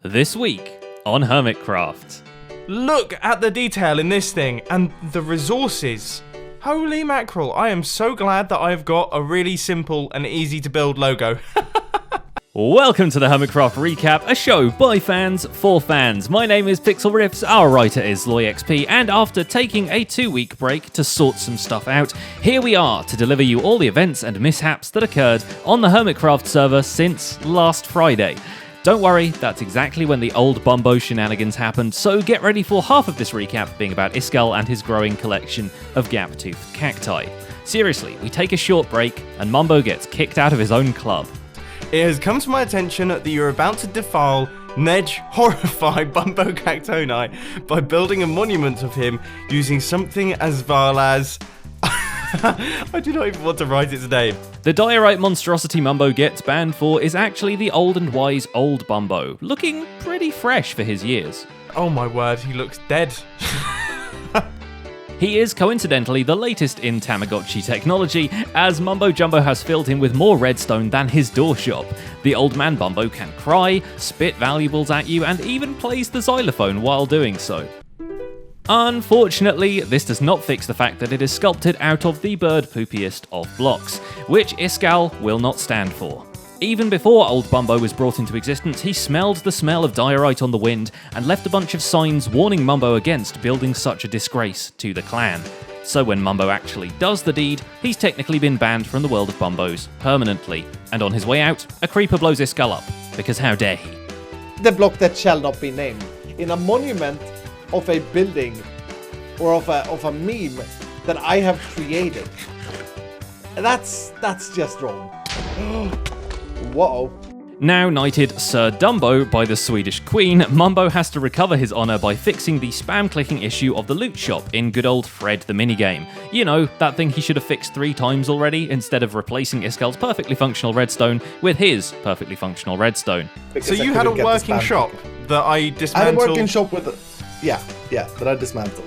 This week on Hermitcraft. Look at the detail in this thing and the resources. Holy mackerel, I am so glad that I've got a really simple and easy to build logo. Welcome to the Hermitcraft Recap, a show by fans for fans. My name is Pixel Riffs, our writer is LoyXP, and after taking a 2-week break to sort some stuff out, here we are to deliver you all the events and mishaps that occurred on the Hermitcraft server since last Friday. Don't worry, that's exactly when the old Bumbo shenanigans happened, so get ready for half of this recap being about Iskall and his growing collection of gap-toothed cacti. Seriously, we take a short break, and Mumbo gets kicked out of his own club. It has come to my attention that you're about to defile Nedge horrify Bumbo Cactoni by building a monument of him using something as vile as... I do not even want to write its name. The diorite monstrosity Mumbo gets banned for is actually the old and wise old Bumbo, looking pretty fresh for his years. Oh my word, he looks dead. He is coincidentally the latest in Tamagotchi technology, as MumboJumbo has filled him with more redstone than his door shop. The old man Bumbo can cry, spit valuables at you, and even plays the xylophone while doing so. Unfortunately, this does not fix the fact that it is sculpted out of the bird poopiest of blocks, which Iskall will not stand for. Even before old Bumbo was brought into existence, he smelled the smell of diorite on the wind and left a bunch of signs warning Mumbo against building such a disgrace to the clan. So when Mumbo actually does the deed, he's technically been banned from the world of Bumbos permanently. And on his way out, a creeper blows Iskall up, because how dare he? The block that shall not be named. In a monument of a building or of a meme that I have created. That's just wrong. Whoa. Now knighted Sir Dumbo by the Swedish Queen, Mumbo has to recover his honour by fixing the spam-clicking issue of the loot shop in good old Fred the minigame. You know, that thing he should have fixed 3 times already, instead of replacing Iskall's perfectly functional redstone with his perfectly functional redstone. So you had a working shop that I dismantled? I had a working shop with that I dismantled.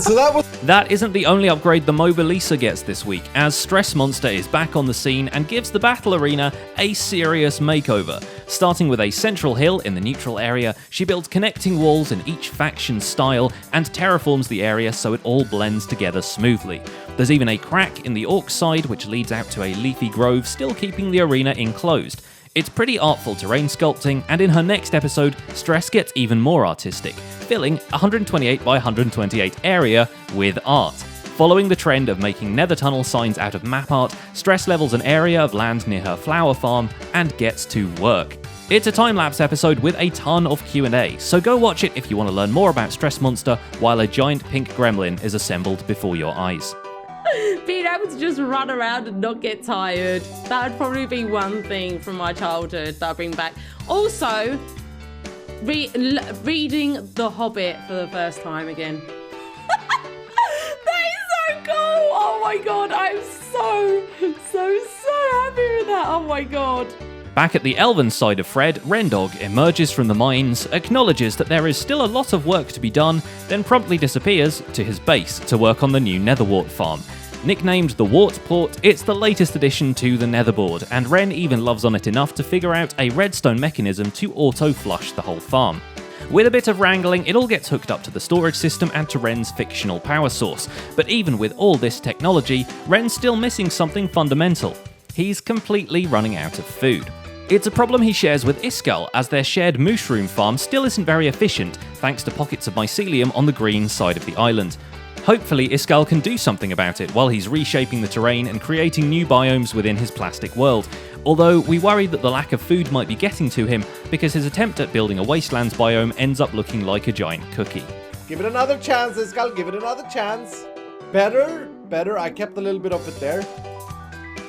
So that was... That isn't the only upgrade the Mobile Lisa gets this week, as Stress Monster is back on the scene and gives the battle arena a serious makeover. Starting with a central hill in the neutral area, she builds connecting walls in each faction's style and terraforms the area so it all blends together smoothly. There's even a crack in the orc side which leads out to a leafy grove, still keeping the arena enclosed. It's pretty artful terrain sculpting, and in her next episode, Stress gets even more artistic, filling a 128 by 128 area with art. Following the trend of making nether tunnel signs out of map art, Stress levels an area of land near her flower farm and gets to work. It's a time-lapse episode with a ton of Q&A, so go watch it if you want to learn more about Stress Monster while a giant pink gremlin is assembled before your eyes. Being able to just run around and not get tired. That would probably be one thing from my childhood that I bring back. Also, reading The Hobbit for the first time again. That is so cool. Oh my god, I'm so happy with that. Oh my god. Back at the elven side of Fred, Rendog emerges from the mines, acknowledges that there is still a lot of work to be done, then promptly disappears to his base to work on the new Netherwart farm. Nicknamed the Wart Port, it's the latest addition to the Netherboard, and Ren even loves on it enough to figure out a redstone mechanism to auto-flush the whole farm. With a bit of wrangling, it all gets hooked up to the storage system and to Ren's fictional power source, but even with all this technology, Ren's still missing something fundamental. He's completely running out of food. It's a problem he shares with Iskall, as their shared mushroom farm still isn't very efficient, thanks to pockets of mycelium on the green side of the island. Hopefully, Iskall can do something about it while he's reshaping the terrain and creating new biomes within his plastic world. Although, we worry that the lack of food might be getting to him, because his attempt at building a wastelands biome ends up looking like a giant cookie. Give it another chance, Iskall, give it another chance. Better, I kept a little bit of it there.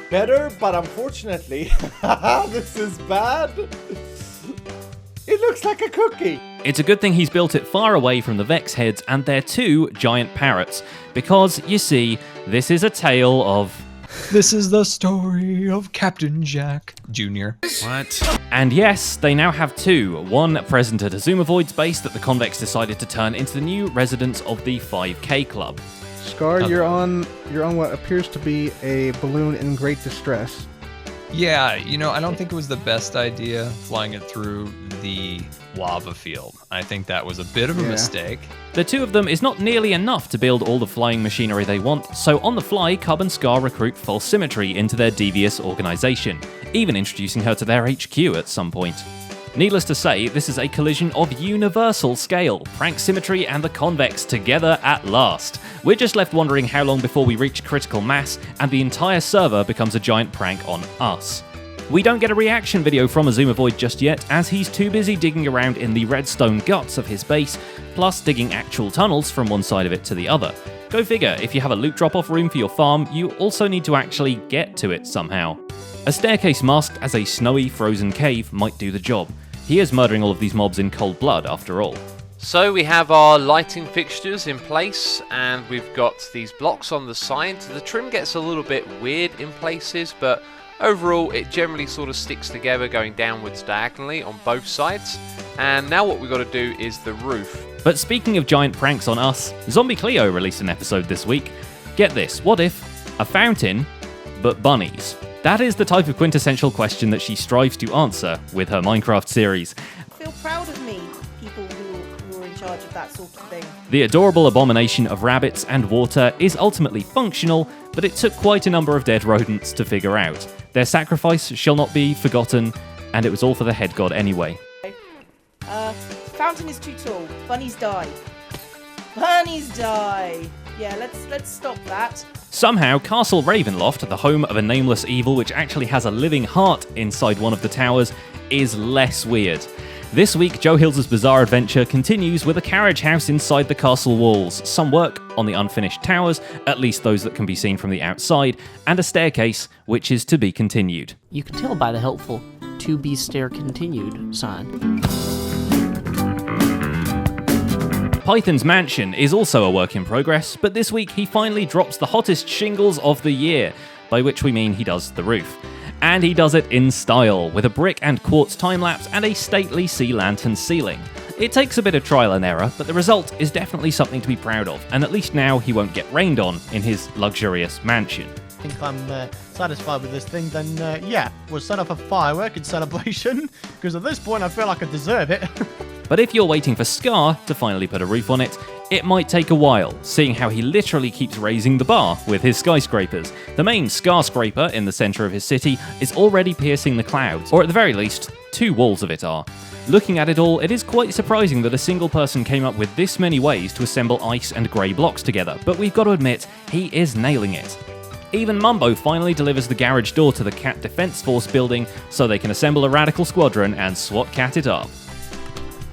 Better, but unfortunately, this is bad. It looks like a cookie. It's a good thing he's built it far away from the Vex heads and their 2 giant parrots, because, you see, this is a tale of... This is the story of Captain Jack Jr. What? And yes, they now have 2, one present at Azumavoid's base that the Convex decided to turn into the new residence of the 5K Club. Scar, you're on what appears to be a balloon in great distress. Yeah, I don't think it was the best idea flying it through the lava field. I think that was a bit of a mistake. The two of them is not nearly enough to build all the flying machinery they want, so on the fly, Cub and Scar recruit False Symmetry into their devious organisation, even introducing her to their HQ at some point. Needless to say, this is a collision of universal scale, Prank Symmetry and the Convex together at last. We're just left wondering how long before we reach critical mass and the entire server becomes a giant prank on us. We don't get a reaction video from Azumavoid just yet, as he's too busy digging around in the redstone guts of his base, plus digging actual tunnels from one side of it to the other. Go figure, if you have a loot drop-off room for your farm, you also need to actually get to it somehow. A staircase masked as a snowy, frozen cave might do the job. He is murdering all of these mobs in cold blood, after all. So we have our lighting fixtures in place, and we've got these blocks on the side. The trim gets a little bit weird in places, but overall it generally sort of sticks together going downwards diagonally on both sides. And now what we've got to do is the roof. But speaking of giant pranks on us, Zombie Cleo released an episode this week. Get this, what if a fountain, but bunnies? That is the type of quintessential question that she strives to answer with her Minecraft series. Feel proud of me, people who are in charge of that sort of thing. The adorable abomination of rabbits and water is ultimately functional, but it took quite a number of dead rodents to figure out. Their sacrifice shall not be forgotten, and it was all for the head god anyway. Fountain is too tall. Bunnies die. Bunnies die. Yeah, let's stop that. Somehow, Castle Ravenloft, the home of a nameless evil which actually has a living heart inside one of the towers, is less weird. This week, Joe Hills' bizarre adventure continues with a carriage house inside the castle walls, some work on the unfinished towers, at least those that can be seen from the outside, and a staircase, which is to be continued. You can tell by the helpful "to be stair continued" sign. Python's mansion is also a work in progress, but this week he finally drops the hottest shingles of the year, by which we mean he does the roof. And he does it in style, with a brick and quartz time-lapse and a stately sea lantern ceiling. It takes a bit of trial and error, but the result is definitely something to be proud of, and at least now he won't get rained on in his luxurious mansion. I think I'm satisfied with this thing, then we'll set off a firework in celebration, because at this point I feel like I deserve it. But if you're waiting for Scar to finally put a roof on it, it might take a while, seeing how he literally keeps raising the bar with his skyscrapers. The main skyscraper in the centre of his city is already piercing the clouds, or at the very least, 2 walls of it are. Looking at it all, it is quite surprising that a single person came up with this many ways to assemble ice and grey blocks together, but we've got to admit, he is nailing it. Even Mumbo finally delivers the garage door to the Cat Defense Force building so they can assemble a radical squadron and SWAT Cat it up.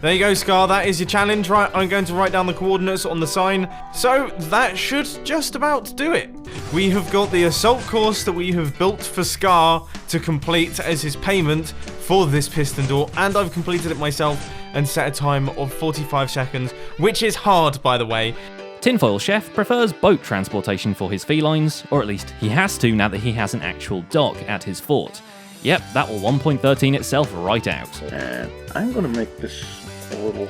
There you go, Scar, that is your challenge, right? I'm going to write down the coordinates on the sign. So, that should just about do it. We have got the assault course that we have built for Scar to complete as his payment for this piston door, and I've completed it myself and set a time of 45 seconds, which is hard, by the way. Tinfoil Chef prefers boat transportation for his felines, or at least he has to now that he has an actual dock at his fort. Yep, that will 1.13 itself right out. And I'm going to make this a little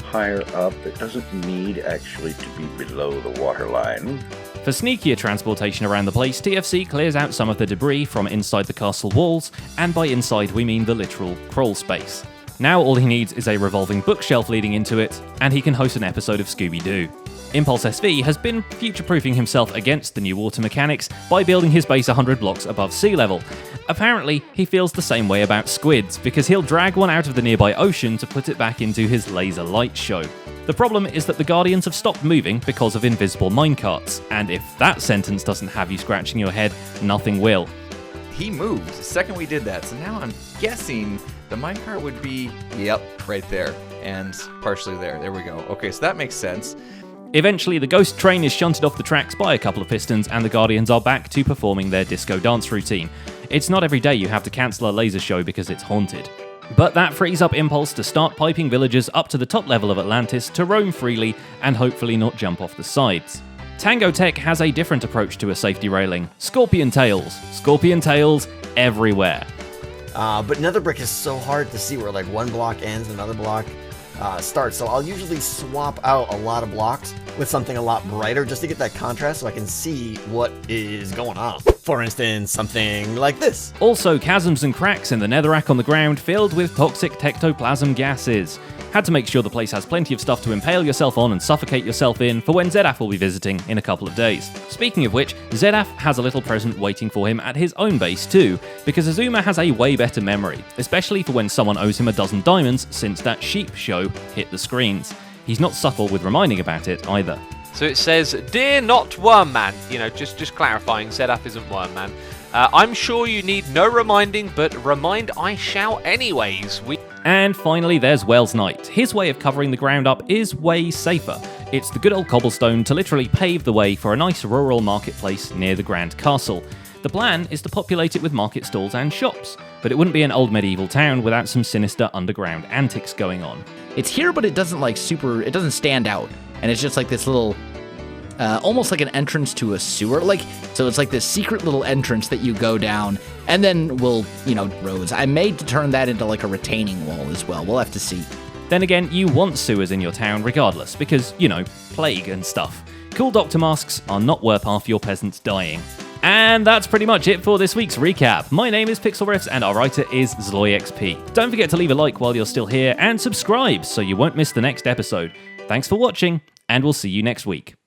higher up. It doesn't need actually to be below the water line. For sneakier transportation around the place, TFC clears out some of the debris from inside the castle walls, and by inside we mean the literal crawl space. Now all he needs is a revolving bookshelf leading into it, and he can host an episode of Scooby-Doo. Impulse SV has been future-proofing himself against the new water mechanics by building his base 100 blocks above sea level. Apparently, he feels the same way about squids, because he'll drag one out of the nearby ocean to put it back into his laser light show. The problem is that the Guardians have stopped moving because of invisible minecarts, and if that sentence doesn't have you scratching your head, nothing will. He moved the second we did that, so now I'm guessing the minecart would be, yep, right there, and partially there. There we go. Okay, so that makes sense. Eventually, the ghost train is shunted off the tracks by a couple of pistons, and the Guardians are back to performing their disco dance routine. It's not every day you have to cancel a laser show because it's haunted. But that frees up Impulse to start piping villagers up to the top level of Atlantis to roam freely and hopefully not jump off the sides. Tango Tech has a different approach to a safety railing. Scorpion tails. Scorpion tails everywhere. But Nether Brick is so hard to see where like one block ends and another block starts. So I'll usually swap out a lot of blocks with something a lot brighter just to get that contrast so I can see what is going on. For instance, something like this. Also, chasms and cracks in the netherrack on the ground filled with toxic tectoplasm gases. Had to make sure the place has plenty of stuff to impale yourself on and suffocate yourself in for when Zedaf will be visiting in a couple of days. Speaking of which, Zedaf has a little present waiting for him at his own base too, because Azuma has a way better memory, especially for when someone owes him a dozen diamonds since that sheep show hit the screens. He's not subtle with reminding about it either. So it says, "Dear not Wormman," just clarifying, Zedaf isn't Wormman. "I'm sure you need no reminding, but remind I shall anyways. And finally, there's Wells Knight. His way of covering the ground up is way safer. It's the good old cobblestone to literally pave the way for a nice rural marketplace near the Grand Castle. The plan is to populate it with market stalls and shops, but it wouldn't be an old medieval town without some sinister underground antics going on. It's here, but it doesn't it doesn't stand out. And it's just like this little, almost like an entrance to a sewer. So it's like this secret little entrance that you go down, and then roads. I may turn that into like a retaining wall as well. We'll have to see. Then again, you want sewers in your town regardless, because, plague and stuff. Cool doctor masks are not worth half your peasants dying. And that's pretty much it for this week's recap. My name is Pixel Riffs and our writer is ZloyXP. Don't forget to leave a like while you're still here and subscribe so you won't miss the next episode. Thanks for watching, and we'll see you next week.